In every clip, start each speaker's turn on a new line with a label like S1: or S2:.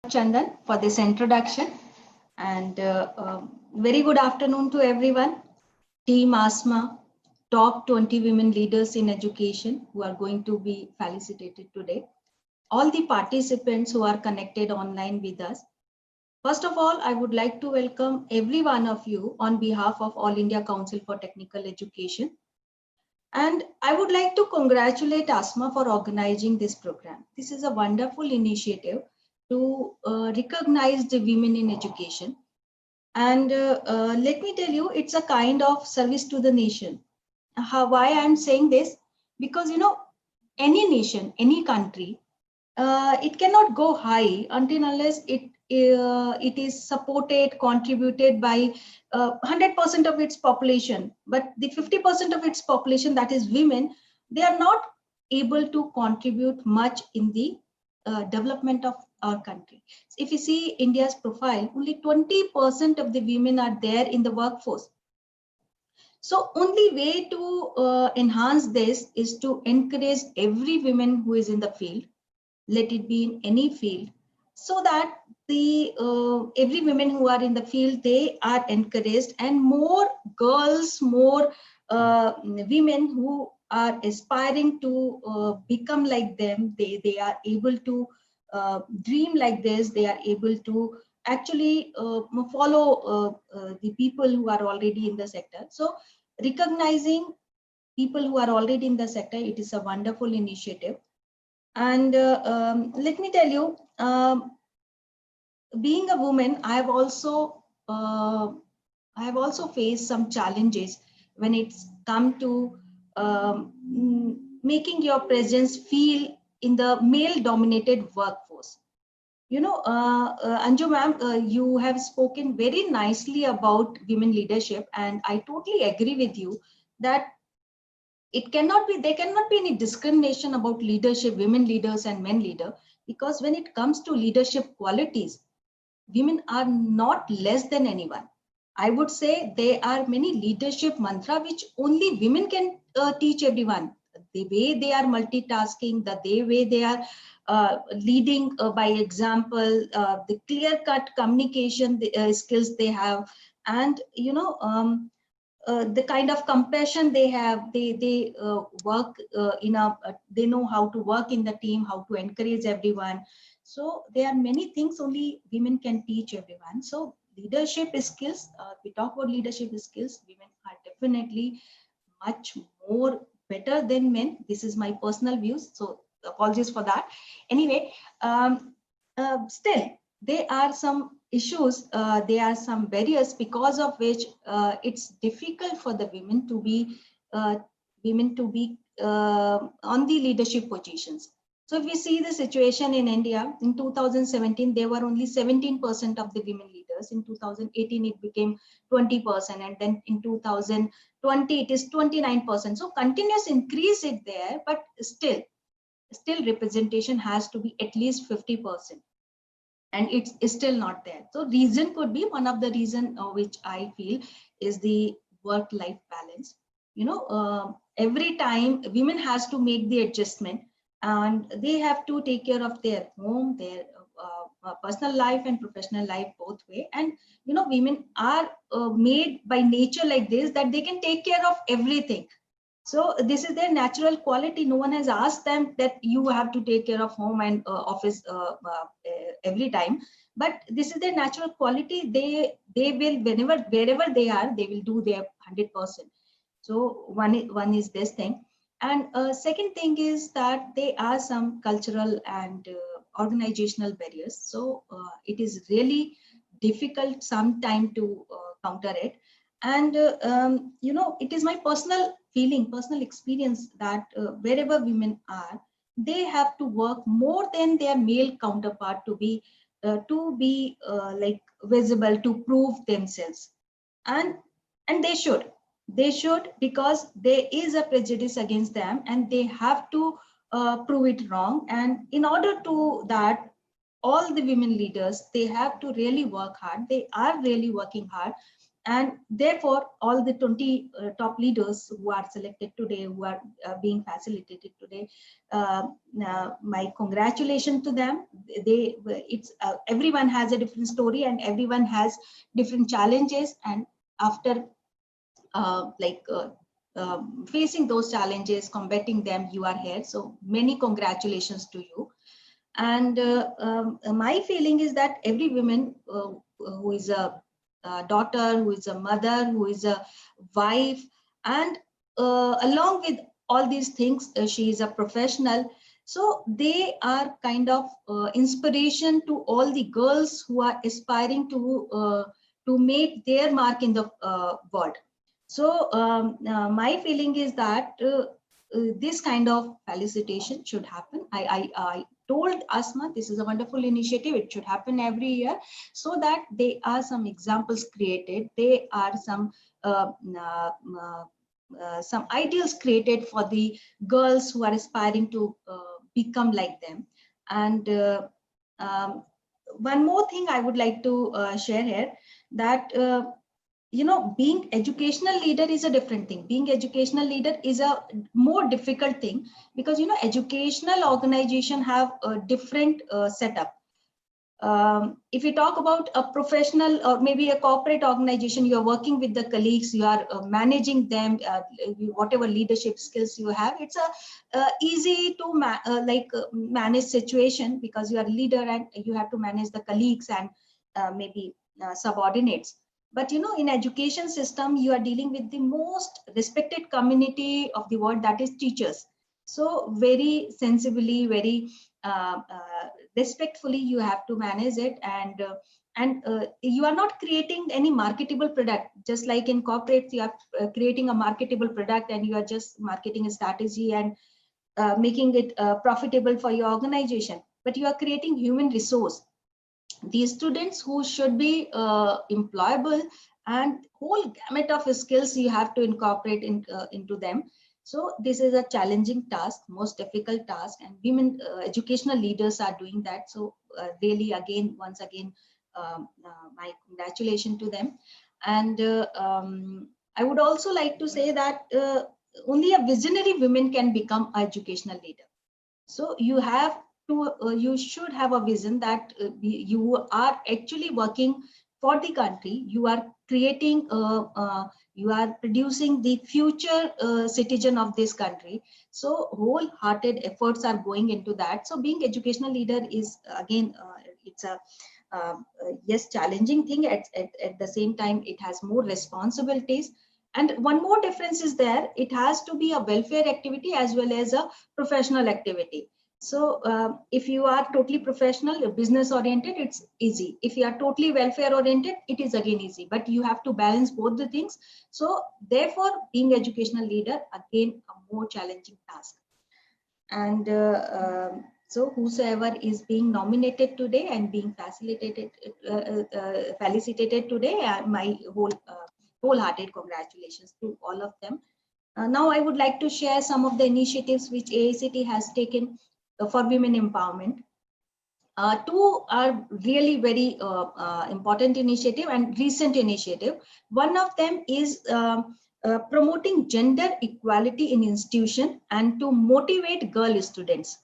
S1: Chandan for this introduction and very good afternoon to everyone. Team ASMA, top 20 women leaders in education who are going to be felicitated today. All the participants who are connected online with us. First of all, I would like to welcome every one of you on behalf of All India Council for Technical Education. And I would like to congratulate ASMA for organizing this program. This is a wonderful initiative to recognize the women in education. And let me tell you, it's a kind of service to the nation. Why I'm saying this? Because, any nation, any country, it cannot go high unless it is supported, contributed by 100% of its population. But the 50% of its population, that is women, they are not able to contribute much in the development of our country. So if you see India's profile, only 20% of the women are there in the workforce. So only way to enhance this is to encourage every woman who is in the field, let it be in any field, so that the every women who are in the field, they are encouraged, and more girls, more women who are aspiring to become like them, they are able to dream like this, they are able to actually follow the people who are already in the sector. So recognizing people who are already in the sector, it is a wonderful initiative. And let me tell you, being a woman, I have also faced some challenges when it's come to making your presence feel in the male-dominated workforce. Anju ma'am, you have spoken very nicely about women leadership, and I totally agree with you that there cannot be any discrimination about leadership, women leaders and men leader, because when it comes to leadership qualities, women are not less than anyone. I would say there are many leadership mantra which only women can teach everyone. The way they are multitasking, the way they are leading by example, the clear-cut communication skills they have, and the kind of compassion they have, they work they know how to work in the team, how to encourage everyone. So there are many things only women can teach everyone. So leadership skills, we talk about leadership skills, women are definitely much more better than men. This is my personal views, so apologies for that. Anyway, still there are some issues, there are some barriers because of which it's difficult for the women to be on the leadership positions. So if we see the situation in India, in 2017, there were only 17% of the women leaders. In 2018, it became 20%. And then in 2020, it is 29%. So continuous increase is there, but still representation has to be at least 50%. And it's still not there. So reason could be, one of the reason which I feel is the work-life balance. Every time women has to make the adjustment, and they have to take care of their home, their personal life and professional life both way. And women are made by nature like this, that they can take care of everything. So this is their natural quality. No one has asked them that you have to take care of home and office every time, but this is their natural quality. They will, wherever they are, they will do their 100%. So one is this thing. And second thing is that there are some cultural and organizational barriers. So it is really difficult sometime to counter it. And it is my personal feeling, personal experience, that wherever women are, they have to work more than their male counterpart to be like visible, to prove themselves. And they should, because there is a prejudice against them, and they have to prove it wrong. And in order to that, all the women leaders, they have to really work hard. They are really working hard. And therefore, all the 20 top leaders who are selected today, who are being facilitated today, my congratulations to them. everyone has a different story and everyone has different challenges, and after facing those challenges, combating them, you are here. So many congratulations to you. And my feeling is that every woman who is a daughter, who is a mother, who is a wife, and along with all these things, she is a professional. So they are kind of inspiration to all the girls who are aspiring to make their mark in the world. So my feeling is that this kind of felicitation should happen. I told Asma this is a wonderful initiative. It should happen every year, so that there are some examples created. There are some ideals created for the girls who are aspiring to become like them. And one more thing I would like to share here, that being educational leader is a different thing. Being educational leader is a more difficult thing, because educational organization have a different setup. If you talk about a professional or maybe a corporate organization, you are working with the colleagues, you are managing them, whatever leadership skills you have, it's a easy to manage situation, because you are a leader and you have to manage the colleagues and maybe subordinates. But in education system, you are dealing with the most respected community of the world, that is teachers. So very sensibly, very respectfully you have to manage it, and you are not creating any marketable product. Just like in corporates, you are creating a marketable product and you are just marketing a strategy and making it profitable for your organization. But you are creating human resource, these students who should be employable, and whole gamut of skills you have to incorporate into them. So this is a challenging task, most difficult task, and women educational leaders are doing that. So really, once again, my congratulations to them. And I would also like to say that only a visionary woman can become an educational leader. So you have to, you should have a vision that you are actually working for the country. You are creating, you are producing the future citizen of this country. So wholehearted efforts are going into that. So being educational leader is again, it's a yes, challenging thing. At the same time, it has more responsibilities. And one more difference is there, it has to be a welfare activity as well as a professional activity. So if you are totally professional, business oriented, it's easy. If you are totally welfare oriented, it is again easy, but you have to balance both the things. So therefore, being educational leader, again, a more challenging task. And so whosoever is being nominated today and being facilitated, felicitated today, my wholehearted congratulations to all of them. Now I would like to share some of the initiatives which AICTE has taken for women empowerment. Two are really very important initiative and recent initiative. One of them is promoting gender equality in institution and to motivate girl students,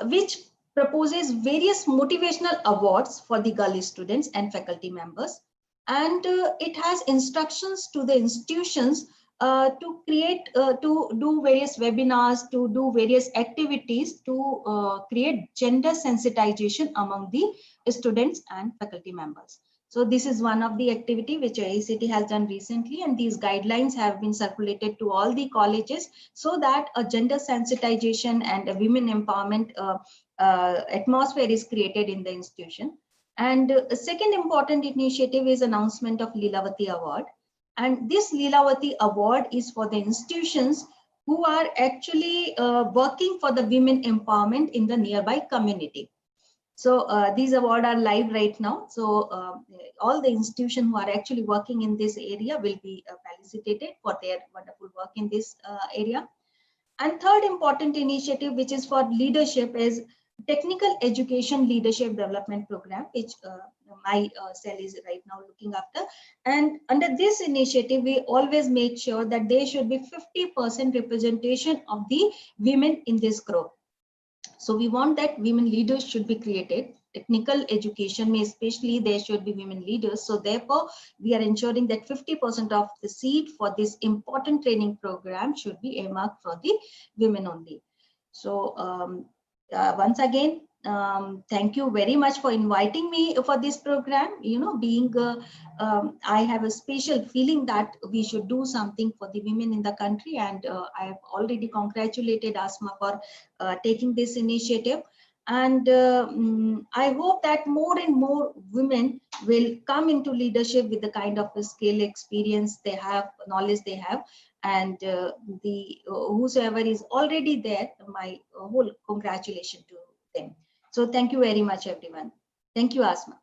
S1: which proposes various motivational awards for the girl students and faculty members. And it has instructions to the institutions to create, to do various webinars, to do various activities to create gender sensitization among the students and faculty members. So this is one of the activity which AICTE has done recently, and these guidelines have been circulated to all the colleges so that a gender sensitization and a women empowerment atmosphere is created in the institution. And a second important initiative is announcement of Lilavati Award. And this Lilavati Award is for the institutions who are actually working for the women empowerment in the nearby community. So these awards are live right now. So all the institutions who are actually working in this area will be felicitated for their wonderful work in this area. And third important initiative, which is for leadership, is Technical Education Leadership Development Program, which my cell is right now looking after. And under this initiative, we always make sure that there should be 50% representation of the women in this group. So we want that women leaders should be created. Technical education may especially there should be women leaders. So therefore, we are ensuring that 50% of the seat for this important training program should be earmarked for the women only. So once again, thank you very much for inviting me for this program. You know, being I have a special feeling that we should do something for the women in the country, and I have already congratulated Asma for taking this initiative. And I hope that more and more women will come into leadership with the kind of skill, experience they have, knowledge they have, and the whosoever is already there, my whole congratulations to them. So thank you very much, everyone. Thank you, Asma.